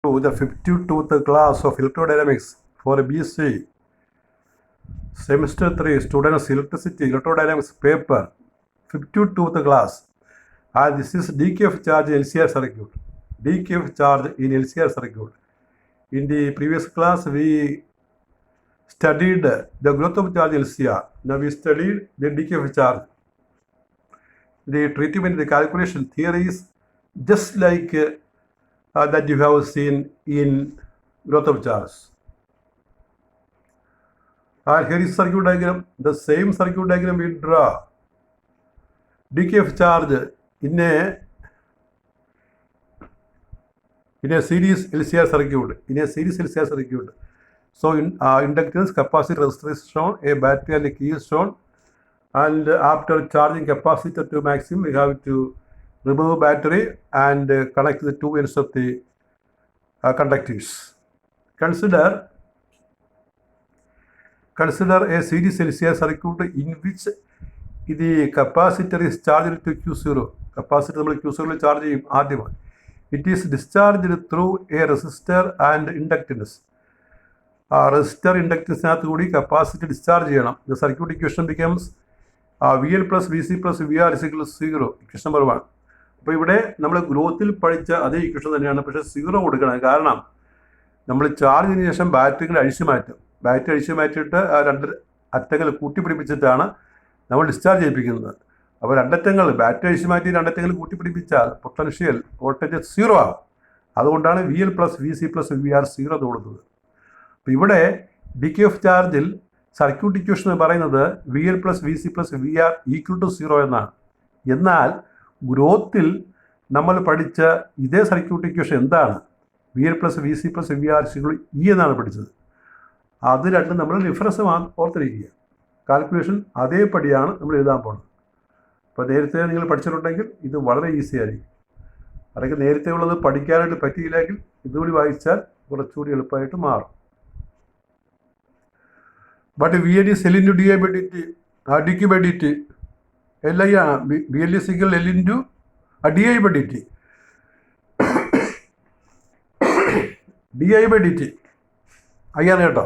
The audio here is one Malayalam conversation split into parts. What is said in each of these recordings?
to the 52th class of electrodynamics for BC semester 3 students electricity electrodynamics paper 52th class, and this is DKF charge in LCR circuit. DKF charge in LCR circuit. In the previous class we studied the growth of charge LCR. Now we studied the DKF charge. The treatment, the calculation theory is just like that you have seen in growth of charge. And here is circuit diagram. The same circuit diagram we draw. DKF charge in a series LCR circuit. In a series LCR circuit. So inductance, capacitor, resistor is shown, a battery and a key is shown, and after charging capacitor to maximum, we have to remove battery and connect the two ends of the conductors. Consider a series LCR circuit in which the capacitor is charged to Q0. Capacitor Q0 charge. It is discharged through a resistor and inductance. Resistor inductance capacity discharge. The circuit equation becomes VL plus VC plus VR is equal to 0. Equation number 1. അപ്പോൾ ഇവിടെ നമ്മൾ ഗ്രോത്തിൽ പഠിച്ച അതേ ഇക്വേഷൻ തന്നെയാണ്, പക്ഷേ 0 കൊടുക്കണം. കാരണം നമ്മൾ ചാർജിന് ശേഷം ബാറ്ററികൾ അഴിച്ചു മാറ്റും. ബാറ്ററി അഴിച്ചു മാറ്റിയിട്ട് ആ രണ്ട് അറ്റങ്ങൾ കൂട്ടിപ്പിടിപ്പിച്ചിട്ടാണ് നമ്മൾ ഡിസ്ചാർജ് ചെയ്യിപ്പിക്കുന്നത്. അപ്പോൾ രണ്ടറ്റങ്ങൾ ബാറ്ററി അഴിച്ചു മാറ്റി രണ്ടറ്റങ്ങൾ കൂട്ടിപ്പിടിപ്പിച്ചാൽ പൊട്ടൻഷ്യൽ വോൾട്ടേജ് 0 ആകും. അതുകൊണ്ടാണ് VL plus VC plus VR 0 കൊടുത്തത്. അപ്പോൾ ഇവിടെ DKF ചാർജിൽ സർക്യൂട്ട് ഇക്വേഷൻ എന്ന് പറയുന്നത് VL plus VC plus VR equal to 0 എന്നാണ്. എന്നാൽ ഗ്രോത്തിൽ നമ്മൾ പഠിച്ച ഇതേ സർക്യൂട്ട് ഇക്വേഷൻ എന്താണ്? VL plus VC plus VR E എന്നാണ് പഠിച്ചത്. അത് രണ്ടും നമ്മൾ ഡിഫറൻസ് ഓർത്തിരിക്കുക. കാൽക്കുലേഷൻ അതേപടിയാണ് നമ്മൾ എഴുതാൻ പോകുന്നത്. അപ്പോൾ നേരത്തെ നിങ്ങൾ പഠിച്ചിട്ടുണ്ടെങ്കിൽ ഇത് വളരെ ഈസി ആയിരിക്കും. അതൊക്കെ നേരത്തെ ഉള്ളത് പഠിക്കാനായിട്ട് പറ്റിയില്ലെങ്കിൽ ഇതുകൂടി വായിച്ചാൽ കുറച്ചുകൂടി എളുപ്പമായിട്ട് മാറും. But VL is L into DI by DT, DQ by DT. VL is equal L into DI by DT. DI by DT. ആണ് കേട്ടോ.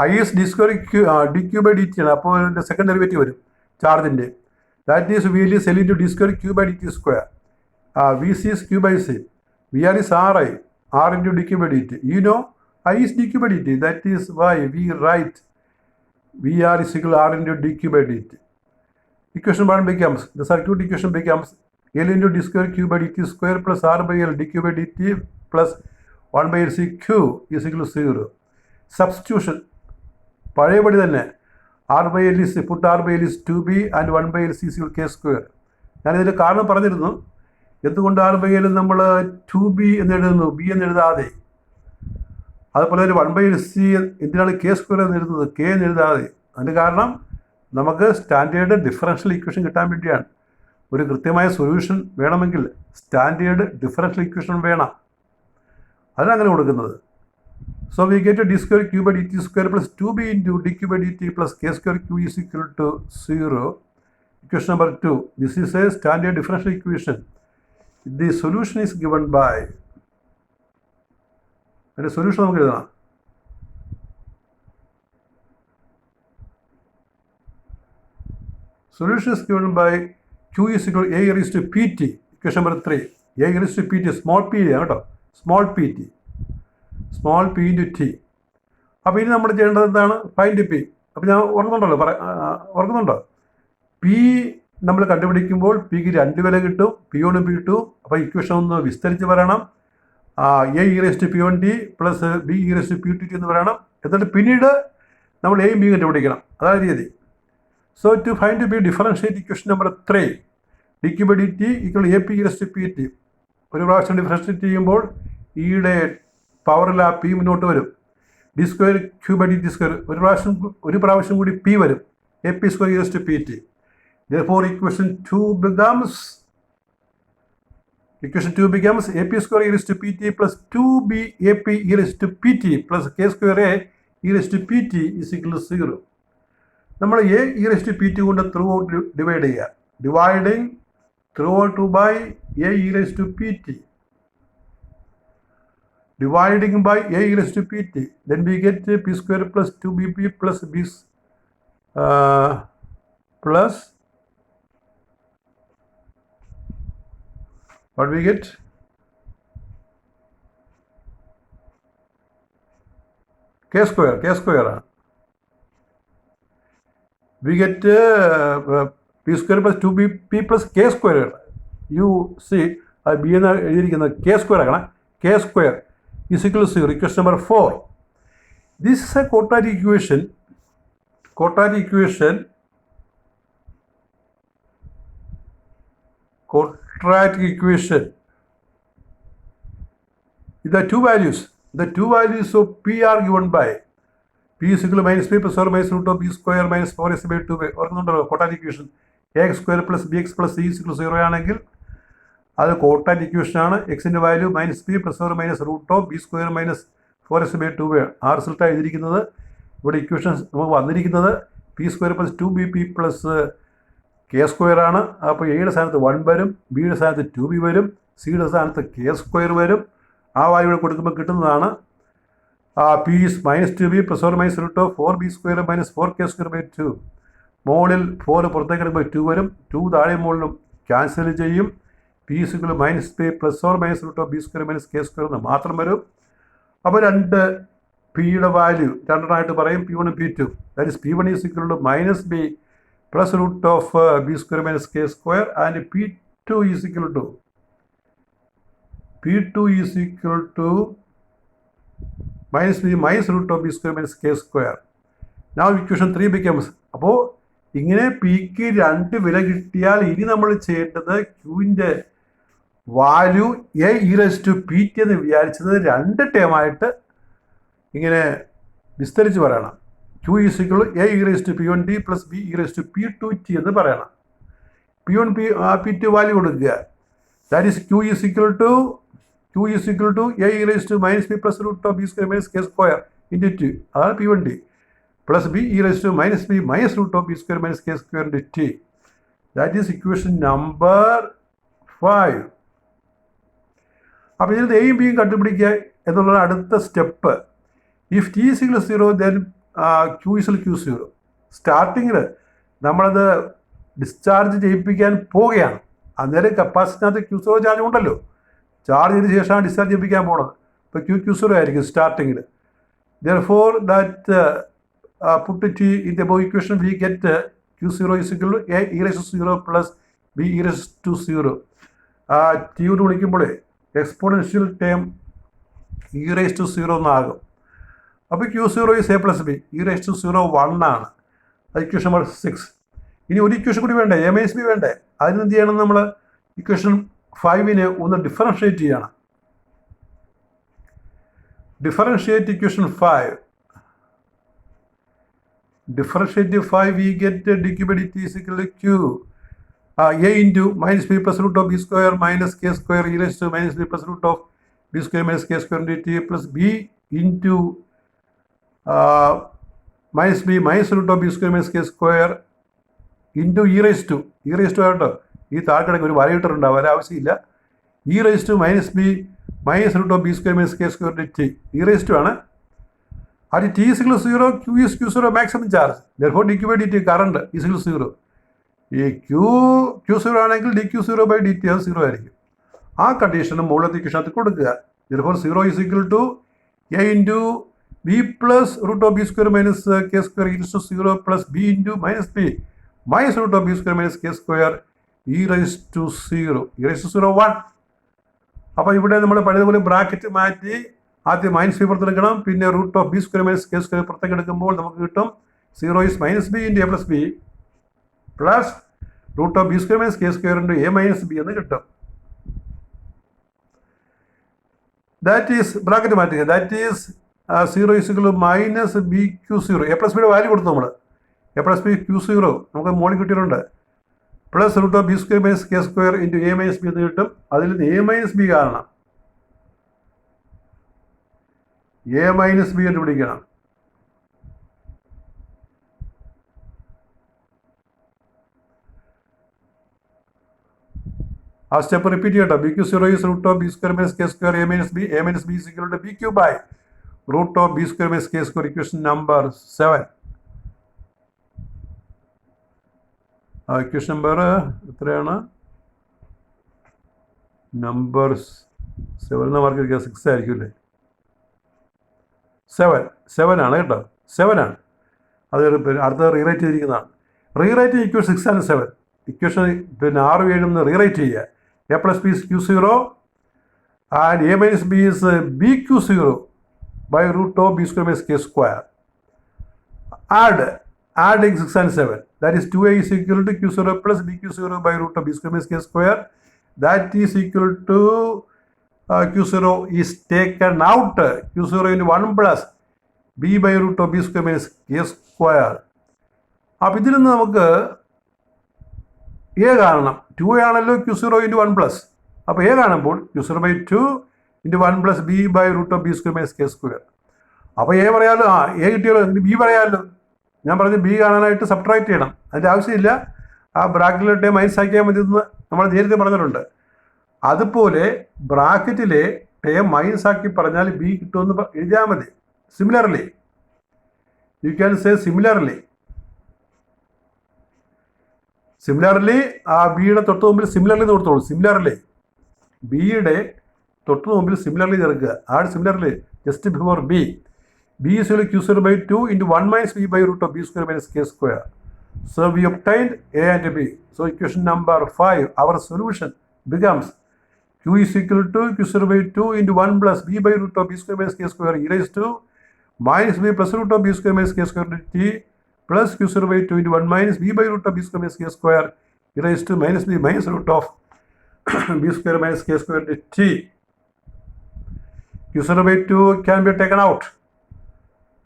I is D square DQ by DT ആണ്. അപ്പോൾ അതിൻ്റെ സെക്കൻഡ് ഡെറിവേറ്റീവ് വരും ചാർജിൻ്റെ. That is VL is L into D square Q by DT square. VC is Q by C. VR is RI, R into DQ by DT. You know I is DQ by DT. That is why we write VR is equal R into DQ by DT. Equation 1 becomes, the circuit equation becomes L into D square Q by DT square plus R by L DQ by DT plus 1 by LC Q is equal to 0. Substitution. പഴയപടി തന്നെ R by L is, put R by L is 2B and 1 by LC is equal K square. ഞാനിതിൻ്റെ കാരണം പറഞ്ഞിരുന്നു. എന്തുകൊണ്ട് R by L നമ്മൾ 2B എന്ന് എഴുതുന്നു, B എന്ന് എഴുതാതെ? അതുപോലെ ഒരു 1 by LC എന്തിനാണ് K സ്ക്വയർ എന്ന് എഴുതുന്നത്, K എന്ന് എഴുതാതെ? അതിൻ്റെ കാരണം നമുക്ക് സ്റ്റാൻഡേർഡ് ഡിഫറൻഷ്യൽ ഇക്വേഷൻ കിട്ടാൻ വേണ്ടിയാണ്. ഒരു കൃത്യമായ സൊല്യൂഷൻ വേണമെങ്കിൽ സ്റ്റാൻഡേർഡ് ഡിഫറൻഷ്യൽ ഇക്വേഷൻ വേണം. അതിനങ്ങനെ കൊടുക്കുന്നത്. So we get D square Q by DT square plus 2B into DQ by DT plus K square Q is equal to 0. Equation number 2. This is a standard differential equation. The solution is given by, അതിൻ്റെ സൊല്യൂഷൻ നമുക്ക് എഴുതണം. Solution is given by Q is equal to A raised to PT. Equation number 3. A raised to PT, small p ആണ് കേട്ടോ, small pt, small p into t. അപ്പോൾ ഇനി നമ്മൾ ചെയ്യേണ്ടത് എന്താണ്? Find P. അപ്പോൾ ഞാൻ ഓർക്കുന്നുണ്ടോ? P നമ്മൾ കണ്ടുപിടിക്കുമ്പോൾ Pക്ക് 2 വില കിട്ടും, P1 P2. അപ്പോൾ ഇക്വേഷൻ ഒന്ന് വിസ്തരിച്ച് പറയണം. A e raised to P1t plus B e raised to P2t എന്ന് പറയണം. എന്നിട്ട് പിന്നീട് നമ്മൾ എയും ബിയും കണ്ടുപിടിക്കണം. അതാണ് രീതി. So to find B differentiate equation number 3 DQ by DT equal AP e raised to PT. ഒരു പ്രാവശ്യം ഡിഫറൻഷിയേറ്റ് ചെയ്യുമ്പോൾ ഇയുടെ പവറിൽ ആ P മുന്നോട്ട് വരും. D square Q by DT square ഒരു പ്രാവശ്യം കൂടി P വരും. AP square e raised to PT. Therefore equation 2 becomes AP square e raised to PT plus 2B AP e raised to PT plus K square A e raised to PT is equal to 0. നമ്മൾ A e raised to PT കൊണ്ട് ത്രൂ ഔട്ട് ഡിവൈഡ് ചെയ്യുക. Dividing through out by A e raised to PT. dividing by a raised to pt. Then we get p square plus 2bp plus b plus what we get? K square. We get p square plus 2bp plus k square. You see, b എന്ന എഴുതിയിരിക്കുന്നത് k square ആക്കണം. K square is equal to 0. Equation number 4. This is a quadratic equation. Quadratic equation the two values of p are given by p is equal to minus p plus or minus root of b square minus 4ac by 2 ഓർക്കുന്നുണ്ടല്ലോ quadratic equation. ax square plus bx plus c is equal to 0 ആണെങ്കിൽ അത് quadratic equation ആണ്. എക്സിൻ്റെ value minus P plus or minus root of B square minus 4ac by 2 ആ റിസൾട്ടാണ് എഴുതിയിരിക്കുന്നത്. ഇവിടെ ഇക്വേഷൻ നമുക്ക് വന്നിരിക്കുന്നത് P square plus 2bp plus K square ആണ്. അപ്പോൾ എയുടെ സ്ഥാനത്ത് 1 വരും, ബിയുടെ സ്ഥാനത്ത് 2b വരും, സിയുടെ സ്ഥാനത്ത് കെ സ്ക്വയർ വരും. ആ വാല്യൂ കൊടുക്കുമ്പോൾ കിട്ടുന്നതാണ് P is minus 2b plus or minus root of 4b square minus 4k square by 2. മുകളിൽ 4 പുറത്തേക്ക് എടുക്കുമ്പോൾ 2 വരും, 2 താഴെ മുകളിലും ക്യാൻസൽ ചെയ്യും. P is equal minus P plus or minus root of B square minus K square എന്ന് മാത്രം വരും. അപ്പോൾ രണ്ട് പിയുടെ വാല്യൂ രണ്ടെണ്ണമായിട്ട് പറയും, P1 P2. That is P1 is equal to minus B plus root of B square minus K square and P2 is equal to minus b minus root of b square minus k square. Now equation 3 becomes, അപ്പോൾ ഇങ്ങനെ പിക്ക് 2 വില കിട്ടിയാൽ ഇനി നമ്മൾ ചെയ്യേണ്ടത് ക്യൂവിൻ്റെ value a e raise to p t എന്ന് വിചാരിച്ചത് 2 ടേമായിട്ട് ഇങ്ങനെ വിസ്തരിച്ച് പറയണം. Q is equal a e raise to P1 t plus b e raise to P2 t എന്ന് പറയണം. P1 P2 വാല്യൂ കൊടുക്കുക. That is q is equal to a e raised to minus b plus root of b square minus k square into 2. അതാണ് P1 t plus b e raised to minus b minus root of b square minus k square into t. That is equation number 5. അപ്പോൾ ഇതിൽ എയും ബിയും കണ്ടുപിടിക്കുക എന്നുള്ളത് അടുത്ത step. If T is equal 0 then Q is Q0. സ്റ്റാർട്ടിങ്ങിൽ നമ്മളത് ഡിസ്ചാർജ് ചെയ്യിപ്പിക്കാൻ പോവുകയാണ്. അന്നേരം കപ്പാസിറ്റിനകത്ത് Q0 ചാർജ് ഉണ്ടല്ലോ. ചാർജ് ചെയ്തതിന് ശേഷമാണ് ഡിസ്ചാർജ് ചെയ്യിപ്പിക്കാൻ പോണത്. ഇപ്പോൾ Q0 ആയിരിക്കും സ്റ്റാർട്ടിങ്ങിൽ. Therefore that put t in the above equation we get Q0 is equal to a e raised to 0 plus b e raised to 0. T യോട് വിളിക്കുമ്പോൾ exponential term e raised to 0 എന്നാകും. അപ്പോൾ Q0 is a plus b e raised to 0 1 ആണ്. അത് ഇക്വേഷൻ നമ്പർ 6. ഇനി ഒരു ഇക്വേഷൻ കൂടി വേണ്ടേ, a minus b വേണ്ടേ? അതിനെന്ത് ചെയ്യണം? നമ്മൾ ഇക്വേഷൻ 5 ഒന്ന് ഡിഫറൻഷിയേറ്റ് ചെയ്യണം. Differentiate equation 5. Differentiate 5 we get dq by dt is equal to q a into minus b plus root of b square minus k square e raised to minus b plus root of b square minus k square dt plus b into minus b minus root of b square minus k square into e raised to ആട്ടോ. ഈ താഴെക്കിടയ്ക്ക് ഒരു വരയിട്ടിട്ടുണ്ടാവും, വര ആവശ്യമില്ല. E raise to minus B minus root of B square minus K square T. E raise to ആണ്. അത് T is equal to 0, Q is Q0 maximum charge. Therefore dq by dt current is equal to 0. ഈ Q0 ആണെങ്കിൽ dq0 by dt അത് 0 ആയിരിക്കും. ആ കണ്ടീഷനും മുകളിലത്തെ ഇക്വേഷനകത്ത് കൊടുക്കുക. Therefore 0 is equal to a into B plus root of B square minus K square is to 0 plus B into minus B minus root of B square minus K square e raised to 0 1. അപ്പോൾ ഇവിടെ നമ്മൾ പഴയതുപോലെ ബ്രാക്കറ്റ് മാറ്റി ആദ്യം മൈനസ് ബി പുറത്തെടുക്കണം, പിന്നെ root of B square minus K square പുറത്തേക്ക് എടുക്കുമ്പോൾ നമുക്ക് കിട്ടും 0 is minus B into A plus B plus root of B square minus K square into A minus B എന്ന് കിട്ടും. ദാറ്റ് ഈസ് ബ്രാക്കറ്റ് മാറ്റുക. That is 0 is equal to minus B Q0. A plus ബിയുടെ വാല്യൂ കൊടുത്തു നമ്മൾ. എ പ്ലസ് ബി Q0 നമുക്ക് മോളിൽ കിട്ടിയിട്ടുണ്ട്. Plus root of B square minus K square into A minus B എന്ന് കിട്ടും. അതിൽ നിന്ന് എ മൈനസ് ബി കാണണം. എ മൈനസ് ബി കണ്ടുപിടിക്കണം. ആ സ്റ്റെപ്പ് റിപ്പീറ്റ് ചെയ്യട്ടോ. B q zero is root of B square minus K square a minus b is equal to b q by root of B square minus K square. Equation number 7. Equation number എത്രയാണ്? നമ്പർ 7 എന്ന് മാർക്ക് എടുക്കുക. 6 ആയിരിക്കും അല്ലേ? 7 ആണ് കേട്ടോ. 7 ആണ്. അത് അടുത്ത റീറൈറ്റ് ചെയ്തിരിക്കുന്നതാണ്. Rewrite equation 6 and 7. Equation 6 7 rewrite ചെയ്യുക. A plus b is q zero and a minus b is b q zero by root of B square minus K square. Adding 6 and 7. That is 2a is equal to q0 plus bq0 by root of b square minus k square. That is equal to q0 is taken out. q0 into 1 plus b by root of b square minus k square. അപ്പോൾ ഇതിൽ നിന്ന് നമുക്ക് a കാണണം. 2a ആണല്ലോ q0 into 1 plus. അപ്പോൾ a കാണുമ്പോൾ q0 by 2 into 1 plus b by root of b square minus k square. അപ്പോൾ a പറയാമല്ലോ. a കിട്ടിയല്ലോ. b പറയാമല്ലോ. ഞാൻ പറഞ്ഞു ബി കാണാനായിട്ട് സബ്ട്രാക്ട് ചെയ്യണം. അതിൻ്റെ ആവശ്യമില്ല. ആ ബ്രാക്കറ്റിലിട്ട് മൈനസ് ആക്കിയാൽ മതി എന്ന് നമ്മൾ നേരത്തെ പറഞ്ഞിട്ടുണ്ട്. അതുപോലെ ബ്രാക്കറ്റിലെ ടേം മൈനസ് ആക്കി പറഞ്ഞാൽ ബി കിട്ടുമെന്ന് എഴുതിയാൽ മതി. Similarly you can say similarly ആ ബിയുടെ തൊട്ട് മുമ്പിൽ സിമിലർലി എന്ന് കൊടുത്തോളൂ. സിമിലർലി ബിയുടെ തൊട്ട് മുമ്പിൽ സിമിലർലി ചേർക്കുക. Add similarly just before B. b is equal to q0 by 2 into 1 minus b by root of b square minus k square. So we obtained a and b. So equation number 5, our solution becomes q is equal to q0 by 2 into 1 plus b by root of b square minus k square e raised to minus b plus root of b square minus k square dt plus q0 by 2 into 1 minus b by root of b square minus k square e raised to minus b minus root of b square minus k square dt. q0 by 2 can be taken out.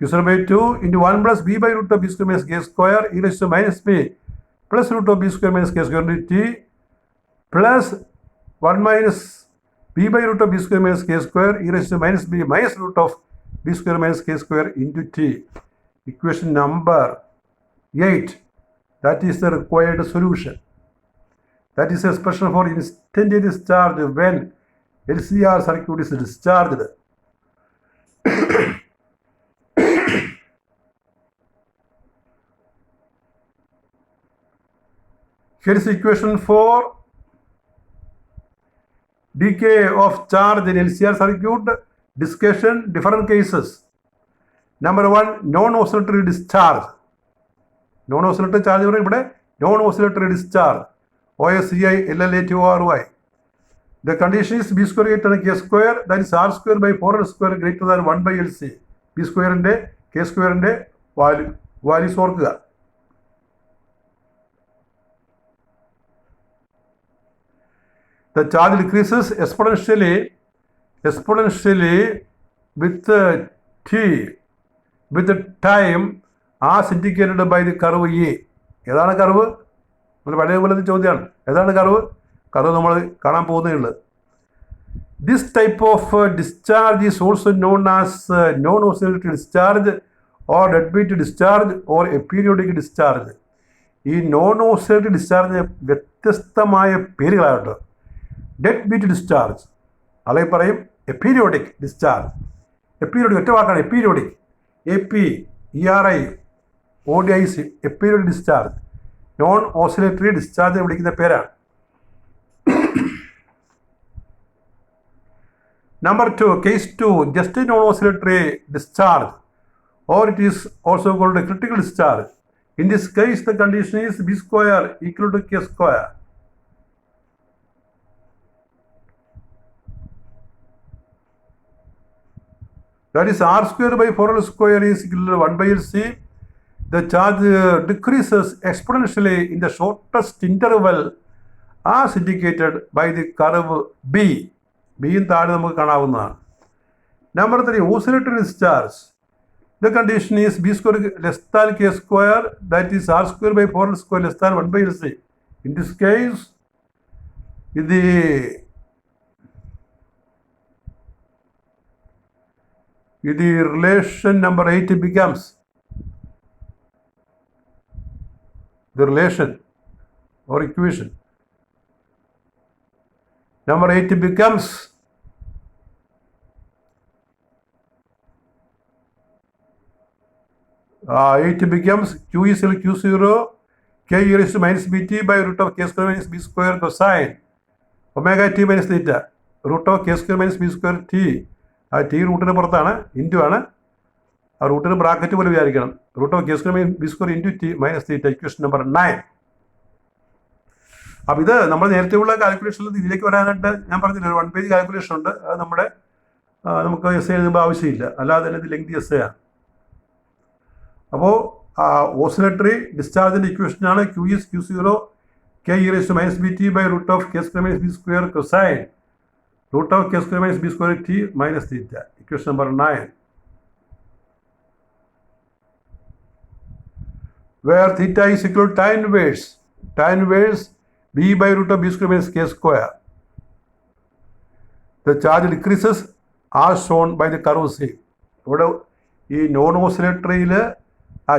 q0 by 2 into 1 plus b by root of b square minus k square e raised to minus b plus root of b square minus k square dt plus 1 minus b by root of b square minus k square e raised to minus b minus root of b square minus k square into t. Equation number 8. That is the required solution. That is expression for instantaneous charge when LCR circuit is discharged. Here is equation 4. Decay of charge in LCR circuit. Discussion, different cases. Number 1, non-oscillatory discharge. Non-oscillatory charge ഇവിടെ non-oscillatory discharge. OSCI LLA2RY. The condition is b square greater than k square. That is r square by 4l square greater than 1 by LC. b square ന്റെ k square ന്റെ വാല്യൂസ് ഓർക്കുക. The charge decreases exponentially with time as indicated by the curve A. ഏതാണ് കർവ്? നമ്മൾ പഴയ പോലത്തെ ചോദ്യമാണ്. ഏതാണ് കർവ്? കർവ് നമ്മൾ കാണാൻ പോകുന്നേ. This type of discharge is also known as non-oscillatory discharge or deadbeat discharge or aperiodic discharge. ഈ non-oscillatory discharge വ്യത്യസ്തമായ പേരുകളാട്ടോ. ഡെഡ് ബീറ്റ് ഡിസ്ചാർജ്, അല്ലെങ്കിൽ പറയും എപ്പീരിയോഡിക് ഡിസ്ചാർജ്. എപ്പീരിയോഡിക് ഒറ്റ വാക്കാണ് aperiodic. APERIODIC aperiodic discharge. Non oscillatory discharge വിളിക്കുന്ന പേരാണ്. Number 2, case 2, just a non oscillatory discharge, or it is also called a critical discharge. In this case the condition is b square equal to k square. That is r square by 4l square is equal to 1 by LC. The charge decreases exponentially in the shortest interval as indicated by the curve B. ബിയും താഴെ നമുക്ക് കാണാവുന്നതാണ്. Number 3, oscillatory discharge. The condition is b square less than k square. That is r square by 4l square less than 1 by LC. In this case, the relation number 8 becomes the relation or equation. Number 8 becomes q is equal to q0 k e raised to minus bt by root of k square minus b square cosine omega t minus theta root of k square minus b square t. ആ ടി റൂട്ടിന് പുറത്താണ്, ഇൻറ്റു ആണ്. ആ റൂട്ടിന് ബ്രാക്കറ്റ് പോലെ വിചാരിക്കണം. Root of K square minus B square into T minus theta, equation number 9. അപ്പോൾ ഇത് നമ്മൾ നേരത്തെയുള്ള കാൽക്കുലേഷനിൽ ഇതിലേക്ക് വരാനായിട്ട് ഞാൻ പറഞ്ഞില്ല, ഒരു 1 പേജ് കാൽക്കുലേഷൻ ഉണ്ട്. അത് നമുക്ക് എസ് എഴുതുമ്പോൾ ആവശ്യമില്ല, അല്ലാതെ തന്നെ ഇത് ലെങ്തി എസ് ആണ്. അപ്പോൾ ഓസിലേറ്ററി ഡിസ്ചാർജിൻ്റെ ഇക്വേഷനാണ് q is q0 k e raised to minus bt by root of k square minus b square cosine root of k square minus b square t minus theta, equation number 9. Where theta is equal to tan inverse b by root of b square minus k square. The charge decreases as shown by the curve C. ഇവിടെ ഈ നോൺ ഓസിലേറ്ററിയിൽ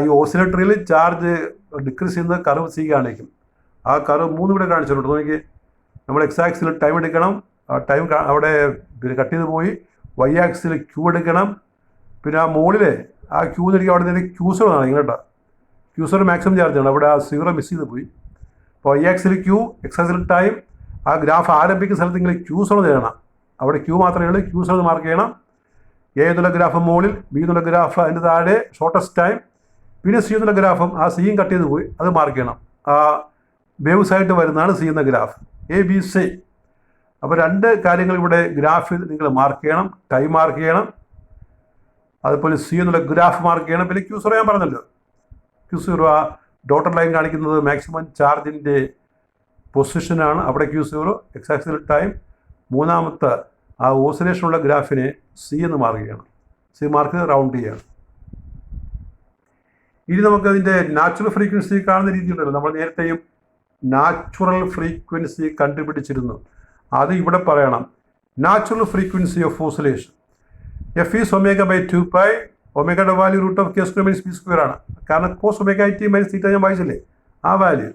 ഈ ഓസിലേറ്ററിയിൽ ചാർജ് ഡിക്രീസ് ചെയ്യുന്നത് കർവ് സി കാണിക്കും. ആ കർവ് 3 ഇവിടെ കാണിച്ചിട്ടുണ്ട്. നോക്കി, നമ്മൾ എക്സ് ആക്സിൽ ടൈം എടുക്കണം, ആ ടൈം അവിടെ കട്ട് ചെയ്ത് പോയി. വൈ ആക്സിൽ ക്യൂ എടുക്കണം, പിന്നെ ആ മുകളിൽ ആ ക്യൂ എടുക്കുക, അവിടെ നിന്ന് ക്യൂസർ കാണിക്കും കേട്ടോ. ക്യൂസർ മാക്സിമം ചാർജാണ്, അവിടെ ആ 0 മിസ് ചെയ്ത് പോയി. അപ്പോൾ വൈ ആക്സിൽ ക്യൂ, എക്സ് ആക്സിൽ ടൈം. ആ ഗ്രാഫ് ആരംഭിക്കുന്ന സ്ഥലത്ത് നിങ്ങൾ ക്യൂസർ ചെയ്യണം, അവിടെ ക്യൂ മാത്രമേ ഉള്ളൂ. ക്യൂസർ മാർക്ക് ചെയ്യണം. എ എന്നുള്ള ഗ്രാഫ് മുകളിൽ, ബി എന്നുള്ള ഗ്രാഫ് അതിൻ്റെ താഴെ ഷോർട്ടസ്റ്റ് ടൈം, പിന്നെ സി എന്നുള്ള ഗ്രാഫും ആ സിയും കട്ട് ചെയ്ത് പോയി, അത് മാർക്ക് ചെയ്യണം. ആ വേവ്സ് ആയിട്ട് വരുന്നതാണ് സി എന്ന ഗ്രാഫ്, എ ബി സി. അപ്പോൾ 2 കാര്യങ്ങൾ ഇവിടെ ഗ്രാഫിൽ നിങ്ങൾ മാർക്ക് ചെയ്യണം, ടൈം മാർക്ക് ചെയ്യണം, അതുപോലെ സി എന്നുള്ള ഗ്രാഫ് മാർക്ക് ചെയ്യണം. പിന്നെ ക്യൂസർ ഞാൻ പറഞ്ഞല്ലോ, ക്യൂസർ ആ ഡോട്ടർ ലൈൻ കാണിക്കുന്നത് മാക്സിമം ചാർജിൻ്റെ പൊസിഷനാണ്, അവിടെ ക്യൂസർ, എക്സ് ആക്സിൽ ടൈം. മൂന്നാമത്തെ ആ ഓസിലേഷനുള്ള ഗ്രാഫിനെ സി എന്ന് മാർക്ക് ചെയ്യണം, സി മാർക്ക് റൗണ്ട് ചെയ്യണം. ഇനി നമുക്ക് അതിൻ്റെ നാച്ചുറൽ ഫ്രീക്വൻസി കാണുന്ന രീതിയുണ്ടല്ലോ, നമ്മൾ നേരത്തെയും നാച്ചുറൽ ഫ്രീക്വൻസി കണ്ടുപിടിച്ചിരുന്നു, അത് ഇവിടെ പറയണം. Natural frequency of oscillation f is omega by 2π. ഒമേഗയുടെ value root of K square minus B square ആണ്, കാരണം cos omega t minus theta ഞാൻ വായിച്ചില്ലേ, ആ value.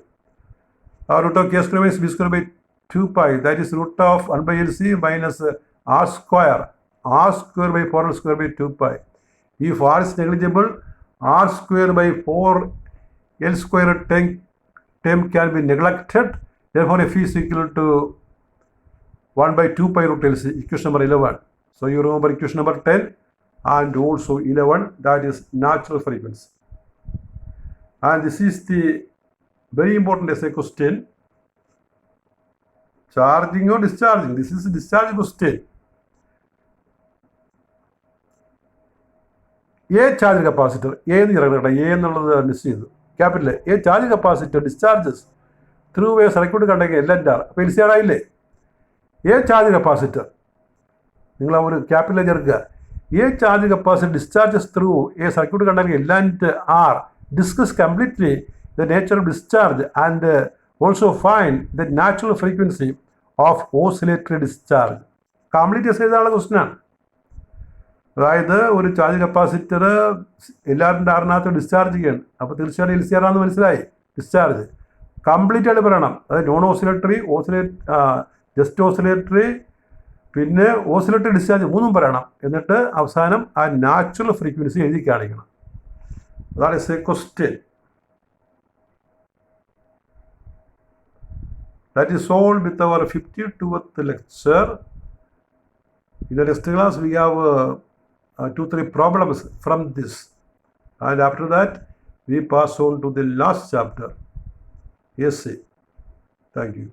Root of K square minus B square by 2π, that is root of 1/LC മൈനസ് r square by 4l square by 2π. If r is negligible, r square by 4l square term can be neglected. Therefore, f is equal to 1/2π root LC, equation number 11. So you remember equation number 10 and also 11, that is natural frequency. And this is the very important essay question. Charging or discharging? This is a discharge question. A charge capacitor, A എന്ന് ഇറങ്ങട്ടെ, എ എന്നുള്ളത് മിസ് ചെയ്തു, capital A charge capacitor discharges through A circuit കണ്ടെങ്കിൽ LNR. അപ്പോൾ LCR ആയില്ലേ. എ ചാർജ് കപ്പാസിറ്റർ നിങ്ങൾ ആ ഒരു ക്യാപിറ്റൽ ചേർക്കുക. A charge capacitor discharges through A circuit കണ്ടെങ്കിൽ LNR. Discuss completely the nature of discharge and also find the natural frequency of oscillatory discharge. Complete S എഴുതാനുള്ള ക്വസ്റ്റ്യനാണ്. അതായത് ഒരു ചാർജ് കപ്പാസിറ്റർ LR ഡിസ്ചാർജ് ചെയ്യണം, അപ്പോൾ തീർച്ചയായിട്ടും LCR ആണെന്ന് മനസ്സിലായി. ഡിസ്ചാർജ് കംപ്ലീറ്റ് ആയിട്ട് പറയണം. അതായത് നോൺ ഓസിലേറ്ററി, ജസ്റ്റ് ഓസിലേറ്ററി, പിന്നെ ഓസിലേറ്ററി ഡിസ്ചാർജ് 3 പറയണം. എന്നിട്ട് അവസാനം ആ നാച്ചുറൽ ഫ്രീക്വൻസി എഴുതി കാണിക്കണം. അതാണ് S A question. That is all with our 52th lecture. In the next class we have 2-3 problems from this, and after that we pass on to the last chapter, essay. Thank you.